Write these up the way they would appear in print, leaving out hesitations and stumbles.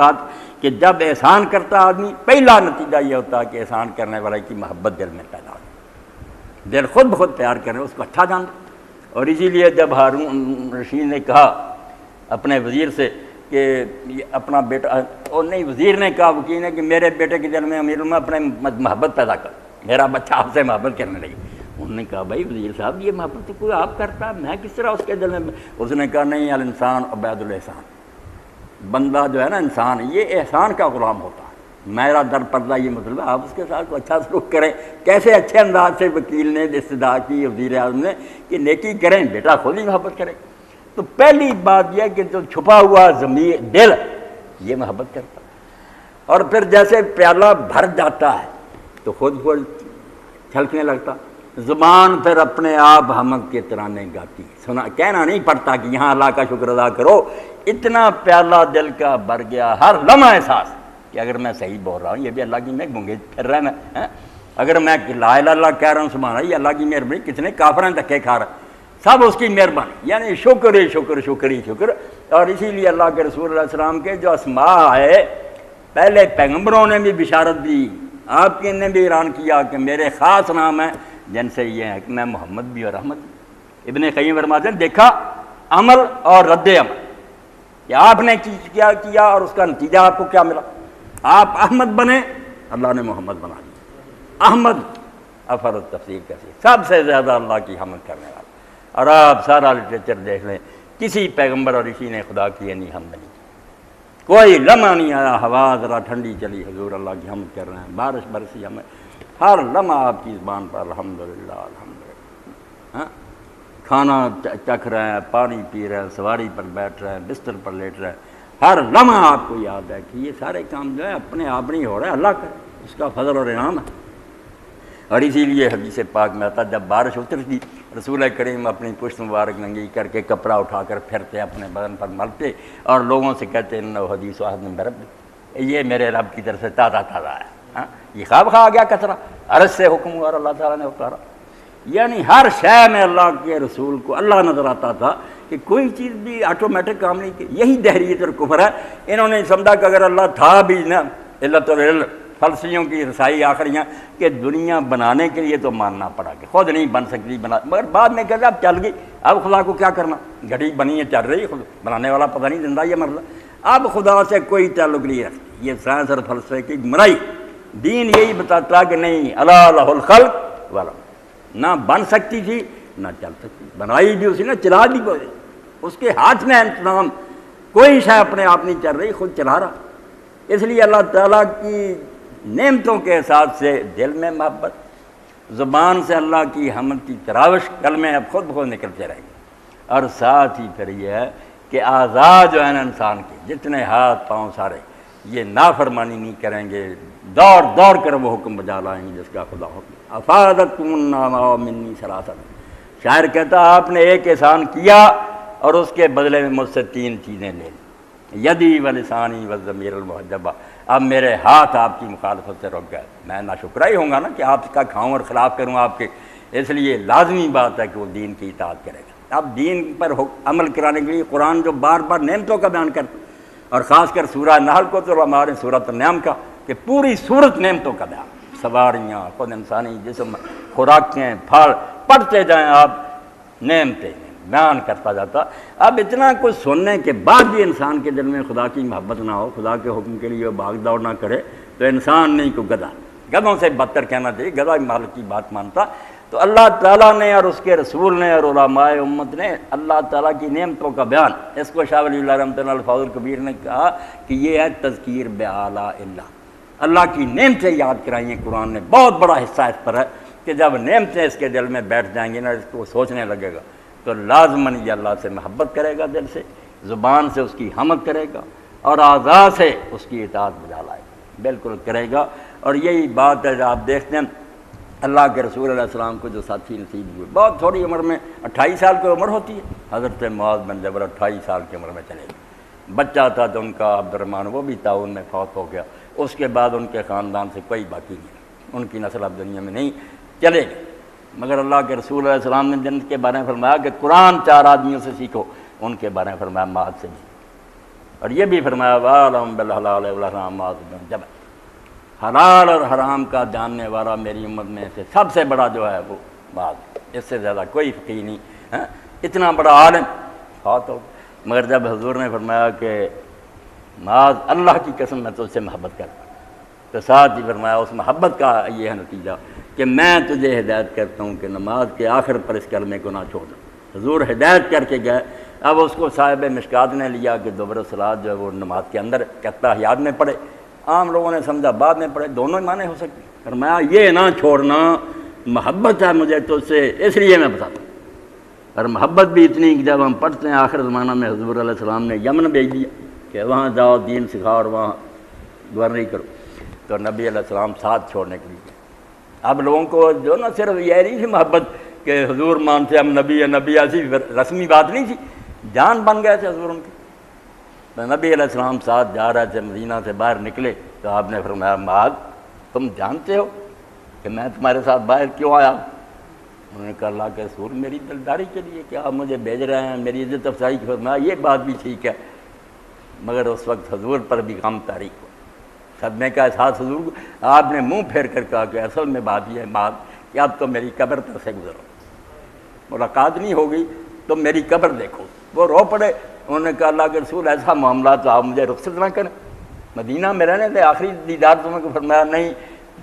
بات کہ جب احسان کرتا آدمی پہلا نتیجہ یہ ہوتا ہے کہ احسان کرنے والے کی محبت دل میں پیدا ہو، دل خود بخود پیار کرے اس کو اچھا جانتا۔ اور اسی لیے جب ہارون رشید نے کہا اپنے وزیر سے کہ اپنا بیٹا، اور نہیں وزیر نے کہا وکیل نے کہ میرے بیٹے کے دل میں امیر میں اپنے محبت پیدا کر، میرا بچہ آپ سے محبت کرنے لگی۔ انہوں نے کہا بھائی وزیر صاحب یہ محبت تو کوئی آپ کرتا، میں کس طرح اس کے دل میں؟ اس نے کہا نہیں، الانسان عبید الاحسان، بندہ جو ہے نا انسان یہ احسان کا غلام ہوتا ہے، میرا در پردہ یہ مطلب ہے آپ اس کے ساتھ اچھا سلوک کریں۔ کیسے اچھے انداز سے وکیل نے استدعا کی وزیر اعظم نے کہ نیکی کریں، بیٹا خود ہی محبت کرے۔ تو پہلی بات یہ کہ جو چھپا ہوا ضمیر دل یہ محبت کرتا، اور پھر جیسے پیالہ بھر جاتا ہے تو خود چھلکنے لگتا، زبان پھر اپنے آپ حمد کے ترانے گاتی، سنا کہنا نہیں پڑتا کہ یہاں اللہ کا شکر ادا کرو، اتنا پیالہ دل کا بھر گیا، ہر لمحہ احساس کہ اگر میں صحیح بول رہا ہوں یہ بھی اللہ کی میں گونگے پھر رہا ہے میں، اگر میں لا الہ الا اللہ کہہ رہا ہوں سبحان اللہ یہ اللہ کی مہربانی، کتنے کافریں دھکے کھا رہے سب اس کی مہربانی، یعنی شکر ہی شکر شکر ہی شکر۔ اور اسی لیے اللہ کے رسول علیہ السلام کے جو اسماء ہے پہلے پیغمبروں نے بھی بشارت دی، آپ کے نے بھی اعلان کیا کہ میرے خاص نام ہیں جن سے یہ ہے کہ میں محمد بھی اور رحمت بھی۔ ابن قیم فرماتے ہیں دیکھا عمل اور رد عمل کہ آپ نے کیا کیا اور اس کا نتیجہ آپ کو کیا ملا۔ آپ احمد بنے، اللہ نے محمد بنا دیا، احمد افر تفسیر کیسے سب سے زیادہ اللہ کی حمد کرنے والا۔ اور آپ سارا لٹریچر دیکھ لیں، کسی پیغمبر اور اسی نے خدا کی نہیں حمد نہیں کی، کوئی لمحہ نہیں آیا ہوا ذرا ٹھنڈی چلی حضور اللہ کی حمد کر رہے ہیں، بارش برسی ہمیں، ہر لمحہ آپ کی زبان پر الحمدللہ الحمدللہ، ہاں کھانا چکھ رہے ہیں، پانی پی رہے ہیں، سواری پر بیٹھ رہے ہیں، بستر پر لیٹ رہے ہیں، ہر لمحہ آپ کو یاد ہے کہ یہ سارے کام جو ہے اپنے آپ نہیں ہو رہے، اللہ کا اس کا فضل اور انعام ہے۔ اور اسی لیے حدیث پاک میں آتا جب بارش اترتی رسول کریم اپنی پشت مبارک ننگی کر کے کپڑا اٹھا کر پھرتے اپنے بدن پر ملتے اور لوگوں سے کہتے انہو حدیث واحد من رب، یہ میرے رب کی طرف سے تازہ تازہ ہے، ہاں یہ خواب کھا گیا کچرا، عرض سے حکم ہوا اور اللہ تعالیٰ نے اتارا۔ یعنی ہر شے میں اللہ کے رسول کو اللہ نظر آتا تھا کہ کوئی چیز بھی آٹومیٹک کام نہیں کی۔ یہی دہریت اور کفر ہے، انہوں نے سمجھا کہ اگر اللہ تھا بھی نا علت العلم، فلسفیوں کی رسائی آخریاں کہ دنیا بنانے کے لیے تو ماننا پڑا کہ خود نہیں بن سکتی بنا، مگر بعد میں کہتے اب چل گئی، اب خدا کو کیا کرنا، گھڑی بنی ہے چل رہی، خود بنانے والا پتہ نہیں زندہ یہ مرنا، اب خدا سے کوئی تعلق نہیں رکھتی۔ یہ سائنس اور فلسفے کی گمراہی، دین یہی بتاتا کہ نہیں الا لہ الخلق والا، نہ بن سکتی تھی نہ چل سکتی، بنائی بھی اسی نے چلا بھی کوئی، اس کے ہاتھ میں انتظام، کوئی شے اپنے آپ نہیں چل رہی، خود چلا رہا۔ اس لیے اللہ تعالیٰ کی نعمتوں کے احساس سے دل میں محبت، زبان سے اللہ کی حمد کی تراوش کلمے اب خود بخود نکلتے رہیں گے۔ اور ساتھ ہی پھر یہ ہے کہ اعضاء جو ہیں انسان کے جتنے ہاتھ پاؤں سارے یہ نافرمانی نہیں کریں گے، دوڑ دوڑ کر وہ حکم بجا لائیں گے جس کا خدا حکم۔ افادتکم النعماء منی ثلاثۃ، شاعر کہتا آپ نے ایک احسان کیا اور اس کے بدلے میں مجھ سے 3 چیزیں لے لی، یدی و لسانی و ضمیر المحجبہ، اب میرے ہاتھ آپ کی مخالفت سے رک گئے، میں ناشکرا ہی ہوں گا نا کہ آپ کا کھاؤں اور خلاف کروں آپ کے، اس لیے لازمی بات ہے کہ وہ دین کی اطاعت کرے گا۔ اب دین پر عمل کرانے کے لیے قرآن جو بار بار نعمتوں کا بیان کرتا، اور خاص کر سورہ نحل کو تو ہمارے سورۃ النعم کا کہ پوری سورت نعمتوں کا بیان، سواریاں، خود انسانی جسم، خوراکیں، پھل، پڑھتے جائیں آپ نعمتیں بیان کرتا جاتا۔ اب اتنا کچھ سننے کے بعد بھی انسان کے دل میں خدا کی محبت نہ ہو، خدا کے حکم کے لیے بھاگ دوڑ نہ کرے تو انسان نہیں کو گدھا، گدھوں سے بدتر کہنا چاہیے، گدھا مالک کی بات مانتا۔ تو اللہ تعالیٰ نے اور اس کے رسول نے اور علماء امت نے اللہ تعالیٰ کی نعمتوں کا بیان، اس کو شاہ ولی اللہ رحمۃ اللہ الفاظ الکبیر نے کہا کہ یہ ہے تذکیر بآلاء اللہ، اللہ کی نعمتیں یاد کرائی ہیں قرآن نے، بہت بڑا حصہ اس پر ہے کہ جب نعمتیں اس کے دل میں بیٹھ جائیں گی نا، اس کو سوچنے لگے گا تو لازماً یہ اللہ سے محبت کرے گا، دل سے، زبان سے اس کی حمد کرے گا، اور اعضاء سے اس کی اطاعت بجا لائے گا، بالکل کرے گا۔ اور یہی بات ہے جو آپ دیکھتے ہیں اللہ کے رسول علیہ السلام کو جو ساتھی نصیب ہوئے، بہت تھوڑی عمر میں 28 سال کی عمر ہوتی ہے، حضرت معاذ بن جبل 28 سال کی عمر میں چلے گئے، بچہ تھا تو ان کا عبد الرحمن وہ بھی تعاون میں فوت ہو گیا، اس کے بعد ان کے خاندان سے کوئی باقی نہیں، ان کی نسل اب دنیا میں نہیں، چلے گئے۔ مگر اللہ کے رسول علیہ السلام نے جن کے بارے میں فرمایا کہ قرآن 4 آدمیوں سے سیکھو، ان کے بارے میں فرمایا معاذ سے بھی، اور یہ بھی فرمایا وَعَلَمْ بِالْحَلَالِ وَالْحَرَامِ جب حلال اور حرام کا جاننے والا میری امت میں سے سب سے بڑا جو ہے وہ بات، اس سے زیادہ کوئی فقیہ نہیں، ہاں اتنا بڑا عالم بات ہو۔ مگر جب حضور نے فرمایا کہ معاذ اللہ کی قسم میں تجھ سے محبت کرتا ہوں، تو ساتھ ہی فرمایا اس محبت کا یہ ہے نتیجہ کہ میں تجھے ہدایت کرتا ہوں کہ نماز کے آخر پر اس کلمے کو نہ چھوڑنا۔ حضور ہدایت کر کے گئے، اب اس کو صاحب مشکات نے لیا کہ دبر الصلاۃ جو ہے وہ نماز کے اندر اتحیات میں پڑھے، عام لوگوں نے سمجھا بعد میں پڑھے، دونوں معنی ہو سکتے۔ فرمایا یہ نہ چھوڑنا، محبت ہے مجھے تجھ سے اس لیے میں بتاتا ہوں۔ اور محبت بھی اتنی کہ جب ہم پڑھتے ہیں آخر زمانہ میں حضور علیہ السلام نے یمن بھیج دیا کہ وہاں جاؤ دین سکھاؤ اور وہاں گورنری کرو، تو نبی علیہ السلام ساتھ چھوڑنے کے لیے۔ اب لوگوں کو جو نہ صرف یہ نہیں تھی محبت کہ حضور مانتے ہم نبی ہے، نبی ایسی رسمی بات نہیں تھی، جان بن گئے تھے حضور ان کے۔ تو نبی علیہ السلام ساتھ جا رہے تھے، مدینہ سے باہر نکلے تو آپ نے فرمایا معاذ تم جانتے ہو کہ میں تمہارے ساتھ باہر کیوں آیا؟ انہوں نے کہا اللہ کے رسول میری دلداری کے لیے کہ آپ مجھے بھیج رہے ہیں، میری عزت افزائی کی۔ فرمایا یہ بات بھی ٹھیک ہے، مگر اس وقت حضور پر بھی غم طاری ہوا، صدمے کا احساس حضور کو۔ آپ نے منہ پھیر کر کہا کہ اصل میں بات یہ ہے معاذ کہ اب تو میری قبر پر سے گزرو، ملاقات نہیں ہوگی تو میری قبر دیکھو۔ وہ رو پڑے، انہوں نے کہا اللہ کے رسول ایسا معاملہ تو آپ مجھے رخصت نہ کریں، مدینہ میں رہنے دے، آخری دیدار تمہیں کو۔ فرمایا نہیں،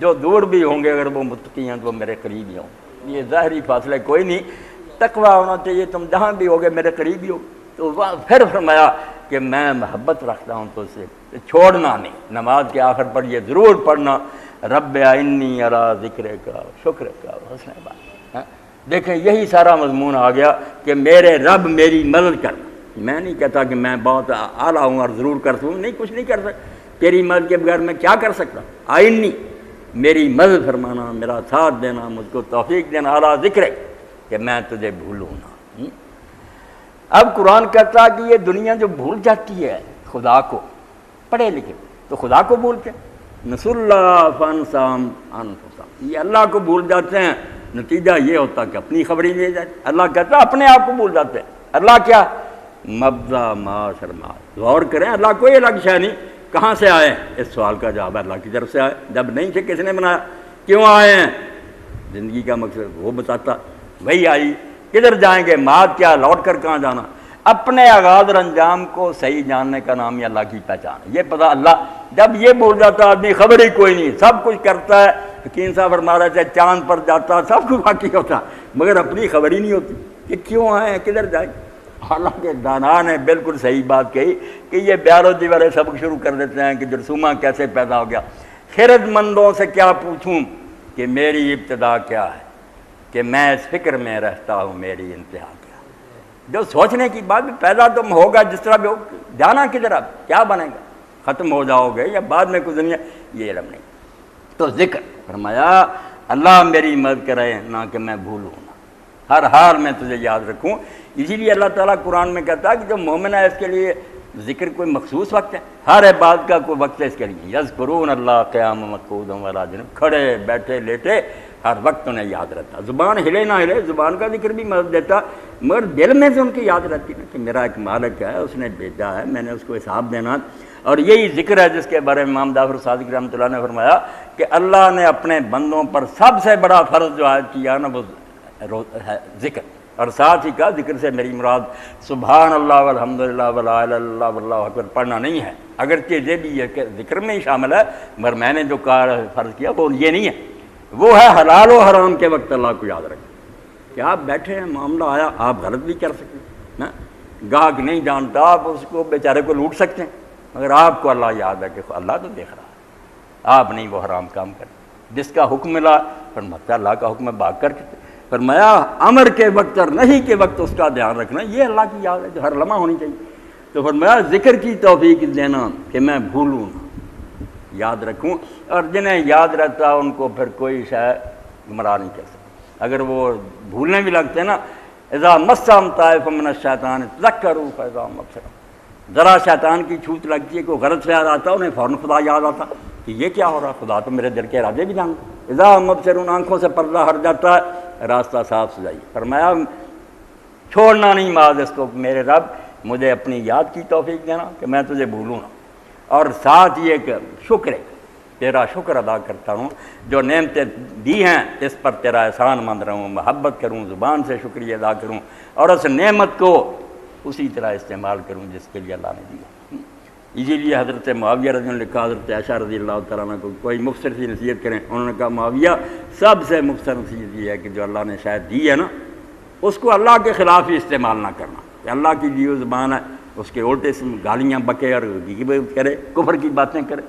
جو دور بھی ہوں گے اگر وہ متقی ہیں تو وہ میرے قریب ہی ہوں، یہ ظاہری فاصلے کوئی نہیں، تقویٰ ہونا چاہیے، تم جہاں بھی ہوگے میرے قریب ہی ہو۔ تو پھر فرمایا کہ میں محبت رکھتا ہوں تو اسے چھوڑنا نہیں، نماز کے آخر پر یہ ضرور پڑھنا رب انی علی ذکرک و شکرک و حسن عبادتک۔ دیکھیں یہی سارا مضمون آ گیا کہ میرے رب میری مدد کر۔ میں نہیں کہتا کہ میں بہت اعلیٰ ہوں اور ضرور کر سکوں، نہیں، کچھ نہیں کر سکتا، تیری مدد کے بغیر میں کیا کر سکتا؟ آئینی میری مدد فرمانا، میرا ساتھ دینا، مجھ کو توفیق دینا، اعلیٰ ذکر ہے کہ میں تجھے بھولوں نہ۔ اب قرآن کہتا کہ یہ دنیا جو بھول جاتی ہے خدا کو، پڑھے لکھے تو خدا کو بھولتے ہیں، نسوا اللہ فانساہم انفسہم، یہ اللہ کو بھول جاتے ہیں، نتیجہ یہ ہوتا کہ اپنی خبری لے جاتے۔ اللہ کہتا اپنے آپ کو بھول جاتے ہیں۔ اللہ کیا؟ مبدا ما شرما۔ غور کریں، اللہ کوئی الگ شے نہیں، کہاں سے آئے؟ اس سوال کا جواب ہے اللہ کی طرف سے آئے۔ جب نہیں تھے کس نے بنایا؟ کیوں آئے ہیں؟ زندگی کا مقصد وہ بتاتا، وہی آئی، کدھر جائیں گے، ماد کیا، لوٹ کر کہاں جانا۔ اپنے آغاز اور انجام کو صحیح جاننے کا نام ہی اللہ کی پہچان ہے۔ یہ پتہ اللہ جب یہ بول جاتا آدمی خبر ہی کوئی نہیں، سب کچھ کرتا ہے، حکیم صاحب فرما رہے تھے چاند پر جاتا، سب کچھ باقی ہوتا، مگر اپنی خبر ہی نہیں ہوتی کہ کیوں آئے ہیں، کدھر جائیں۔ حالانکہ دانا نے بالکل صحیح بات کہی کہ یہ بیالوجی والے سبق شروع کر دیتے ہیں کہ جرثومہ کیسے پیدا ہو گیا۔ خرد مندوں سے کیا پوچھوں کہ میری ابتدا کیا ہے، کہ میں اس فکر میں رہتا ہوں میری انتہا کیا۔ جو سوچنے کی بات پیدا تم ہوگا جس طرح بھی ہو، جانا کدھر، اب کیا بنے گا، ختم ہو جاؤ گے یا بعد میں کچھ دنیا، یہ علم نہیں۔ تو ذکر فرمایا اللہ میری مدد کرے نہ کہ میں بھولوں نہ، ہر حال میں تجھے یاد رکھوں۔ اسی لیے اللہ تعالیٰ قرآن میں کہتا ہے کہ جو مومن ہے اس کے لیے ذکر کوئی مخصوص وقت ہے، ہر عبادت کا کوئی وقت ہے اس کے لیے۔ یذکرون اللہ قیاما وقعودا وعلی جنوب، کھڑے بیٹھے لیٹے ہر وقت انہیں یاد رہتا، زبان ہلے نہ ہلے، زبان کا ذکر بھی مدد دیتا، مگر دل میں سے ان کی یاد رہتی نا کہ میرا ایک مالک ہے، اس نے بھیجا ہے، میں نے اس کو حساب دینا۔ اور یہی ذکر ہے جس کے بارے میں امام جعفر صادق رحمۃ اللہ نے فرمایا کہ اللہ نے اپنے بندوں پر سب سے بڑا فرض جو عائد کیا نا وہ ہے ذکر، اور ساتھ ہی کہا ذکر سے میری مراد سبحان اللہ والحمد للہ ولا الہ الا اللہ واللہ اکبر پڑھنا نہیں ہے، اگرچہ یہ بھی ہے کہ ذکر میں ہی شامل ہے، مگر میں نے جو کہا فرض کیا وہ یہ نہیں ہے، وہ ہے حلال و حرام کے وقت اللہ کو یاد رکھیں کہ آپ بیٹھے ہیں، معاملہ آیا، آپ غلط بھی کر سکتے ہیں نا، گاہک نہیں جانتا آپ اس کو بیچارے کو لوٹ سکتے ہیں، مگر آپ کو اللہ یاد ہے کہ اللہ تو دیکھ رہا ہے، آپ نہیں وہ حرام کام کریں۔ جس کا حکم ملا فرماتا اللہ کا حکم ہے بھاگ کر کے، فرمایا امر کے وقت اور نہیں کے وقت اس کا دھیان رکھنا، یہ اللہ کی یاد ہے جو ہر لمحہ ہونی چاہیے۔ تو فرمایا ذکر کی توفیق دینا کہ میں بھولوں نہ، یاد رکھوں، اور جنہیں یاد رہتا ان کو پھر کوئی شے گمراہ نہیں کر سکتا۔ اگر وہ بھولنے بھی لگتے ہیں نا، اذا مسهم طائف من الشیطان تذکروا فاذا هم مبصرون، ذرا شیطان کی چھوٹ لگتی ہے، کوئی غلط خیال آتا انہیں فوراً خدا یاد آتا کہ یہ کیا ہو رہا، خدا تو میرے دل کے ارادے بھی جانتا۔ اذا هم مبصرون، آنکھوں سے پردہ ہٹ جاتا ہے، راستہ صاف سجائی۔ فرمایا چھوڑنا نہیں معاذ اس کو، میرے رب مجھے اپنی یاد کی توفیق دینا کہ میں تجھے بھولوں نہ، اور ساتھ یہ کہ شکر ہے، تیرا شکر ادا کرتا ہوں جو نعمتیں دی ہیں اس پر تیرا احسان مند رہوں، محبت کروں، زبان سے شکریہ ادا کروں، اور اس نعمت کو اسی طرح استعمال کروں جس کے لیے اللہ نے دیا۔ اسی لیے حضرت معاویہ رضی اللہ عنہ نے کہا حضرت عائشہ رضی اللہ تعالیٰ عنہ کو کوئی مختصر سی نصیحت کریں، انہوں نے کہا معاویہ سب سے مختصر نصیحت یہ ہے کہ جو اللہ نے شاید دی ہے نا اس کو اللہ کے خلاف ہی استعمال نہ کرنا، کہ اللہ کی دی ہوئی زبان ہے اس کے الٹے سے گالیاں بکے اور غیبت کرے، کفر کی باتیں کرے،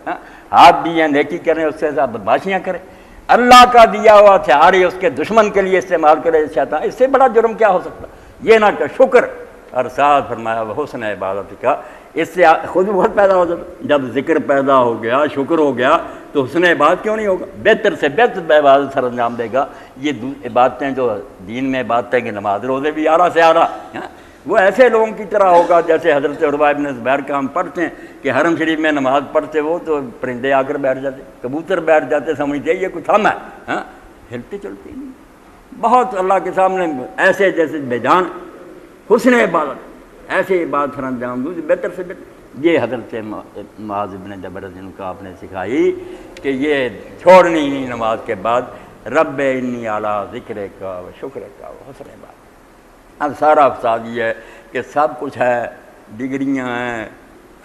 ہاتھ دیے نیکی کریں اس سے بدماشیاں کرے، اللہ کا دیا ہوا ہتھیار ہی اس کے دشمن کے لیے استعمال کرے شیطان، اس سے بڑا جرم کیا ہو سکتا؟ یہ نہ کہ شکر، اور ساتھ فرمایا وہ حسن عبادت کا، اس سے خود بہت پیدا ہو جاتا۔ جب ذکر پیدا ہو گیا، شکر ہو گیا، تو حسن عبادت کیوں نہیں ہوگا؟ بہتر سے بہتر عبادت سر انجام دے گا۔ یہ عبادتیں جو دین میں عبادتیں کہ نماز روزے بھی اعلیٰ سے اعلیٰ، وہ ایسے لوگوں کی طرح ہوگا جیسے حضرت عروہ ابن زبیر کا ہم پڑھتے ہیں کہ حرم شریف میں نماز پڑھتے وہ تو پرندے آ کر بیٹھ جاتے، کبوتر بیٹھ جاتے، سمجھتے یہ کچھ ہم ہے، ہلتے چلتے نہیں، بہت اللہ کے سامنے ایسے جیسے بے جان حسن عبادت، ایسے عبادت سر انجام دوں بہتر سے بہتر۔ یہ حضرت معاذ بن جبل رضی اللہ عنہ کو آپ نے سکھائی کہ یہ چھوڑنی نہیں نماز کے بعد، رب انی علی ذکر کا و شکر کا و حسن عبادت۔ اب سارا فساد یہ ہے کہ سب کچھ ہے، ڈگریاں ہیں،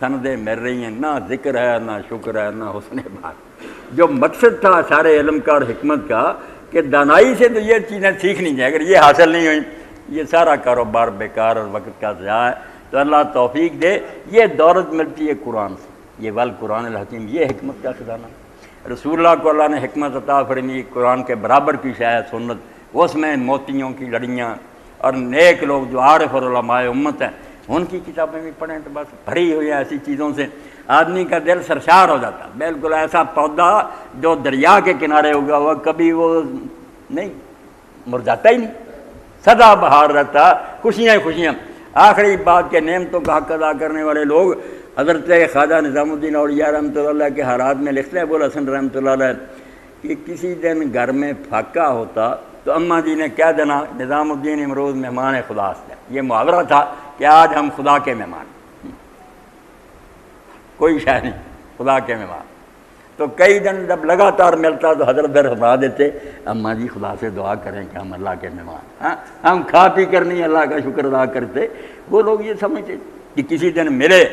سندیں مل رہی ہیں، نہ ذکر ہے، نہ شکر ہے، نہ حسن عبادت۔ جو مقصد تھا سارے علم کا اور حکمت کا کہ دانائی سے تو یہ چیزیں سیکھنی چاہیے، اگر یہ حاصل نہیں ہوئیں یہ سارا کاروبار بیکار اور وقت کا ضیاع ہے۔ تو اللہ توفیق دے، یہ دولت ملتی ہے قرآن سے، یہ والقرآن الحکیم، یہ حکمت کا خزانہ۔ رسول اللہ کو اللہ نے حکمت عطا فرمائی، قرآن کے برابر کی شاید سنت، اس میں موتیوں کی لڑیاں، اور نیک لوگ جو عارف اور علماء امت ہیں ان کی کتابیں بھی پڑھیں تو بس بھری ہوئی ہیں ایسی چیزوں سے، آدمی کا دل سرشار ہو جاتا، بالکل ایسا پودا جو دریا کے کنارے ہوگا ہوا کبھی وہ نہیں مرجھاتا ہی نہیں، سدا بہار رہتا، خوشیاں خوشیاں۔ آخری بات کے نعمتوں کا حق ادا کرنے والے لوگ حضرت خواجہ نظام الدین اولیاء رحمۃ اللہ علیہ کے حالات میں لکھتے ہیں، ابو الحسن رحمۃ اللہ علیہ کہ کسی دن گھر میں پھاکا ہوتا تو اماں جی نے کہہ دینا نظام الدین امروز مہمان خدا سے، یہ محاورہ تھا کہ آج ہم خدا کے مہمان، کوئی شے نہیں، خدا کے مہمان۔ تو کئی دن جب لگاتار ملتا تو حضرت پھر فرما دیتے اماں جی خدا سے دعا کریں کہ ہم اللہ کے مہمان، ہم کھا پی کر نہیں اللہ کا شکر ادا کرتے۔ وہ لوگ یہ سمجھتے کہ کسی دن ملے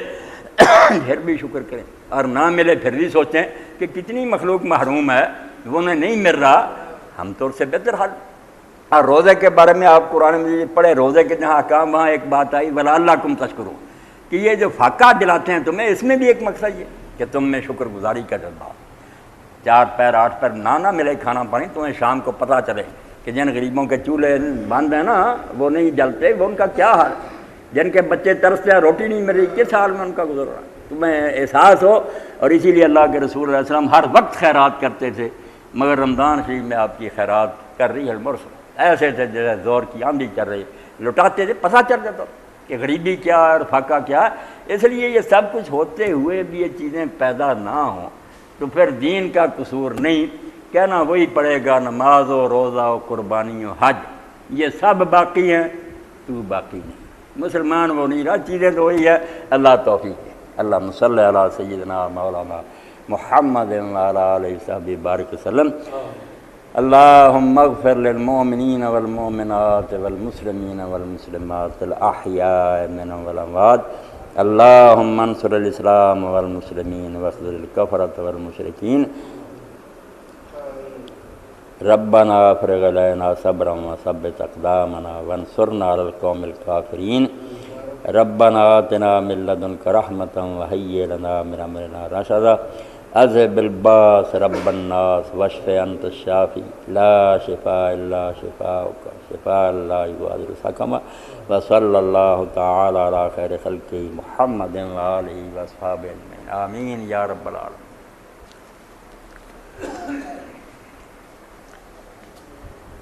پھر بھی شکر کریں، اور نہ ملے پھر بھی سوچیں کہ کتنی مخلوق محروم ہے، وہ انہیں نہیں مل رہا، ہم تو اس سے بہتر حال۔ اور روزے کے بارے میں آپ قرآن مجید پڑھے، روزے کے جہاں احکام وہاں ایک بات آئی وَلَعَلَّكُمْ تَشْكُرُونَ، کہ یہ جو فاقہ دلاتے ہیں تمہیں، اس میں بھی ایک مقصد یہ کہ تم میں شکر گزاری کا جذبہ، 4 پیر 8 پیر نہ ملے کھانا پانی، تمہیں شام کو پتہ چلے کہ جن غریبوں کے چولہے بند ہیں نا وہ نہیں جلتے، وہ ان کا کیا حال، جن کے بچے ترستے ہیں روٹی نہیں مل رہی، کس حال میں ان کا گزر رہا ہے، تمہیں احساس ہو۔ اور اسی لیے اللہ کے رسول علیہ السلام ہر وقت خیرات کرتے تھے، مگر رمضان شریف میں آپ کی خیرات کر رہی ہے المرسل، ایسے تھے جیسے زور کی آندھی چل رہی، لٹاتے تھے، پتہ چل جاتا کہ غریبی کیا ہے اور فاقہ کیا ہے۔ اس لیے یہ سب کچھ ہوتے ہوئے بھی یہ چیزیں پیدا نہ ہوں تو پھر دین کا قصور نہیں، کہنا وہی پڑے گا نماز و روزہ و قربانی و حج، یہ سب باقی ہیں تو باقی نہیں، مسلمان وہ نہیں رہا، چیزیں تو وہی ہے۔ اللہ توفیق دے۔ اللہم صلی علی سیدنا مولانا محمد وعلی آلہ وصحبہ بارک وسلم۔ اللہم اغفر للمؤمنین والمؤمنات والمسلمین والمسلمات الاحیاء منهم والاموات، اللہم انصر الاسلام والمسلمین واخذل الکفرۃ والمشرکین، ربنا افرغ علینا صبرا وثبت اقدامنا وانصرنا علی القوم الکافرین، ربنا آتنا من لدنک رحمۃ وہیئ لنا من امرنا رشدا، اذهب الباس رب الناس واشف انت الشافی لا شفاء الا شفاؤک شفاء لا یغادر سقما، وصلی اللہ تعالی علی خیر خلقہ محمد وآلہ وصحبہ اجمعین، آمین یا رب العالمین۔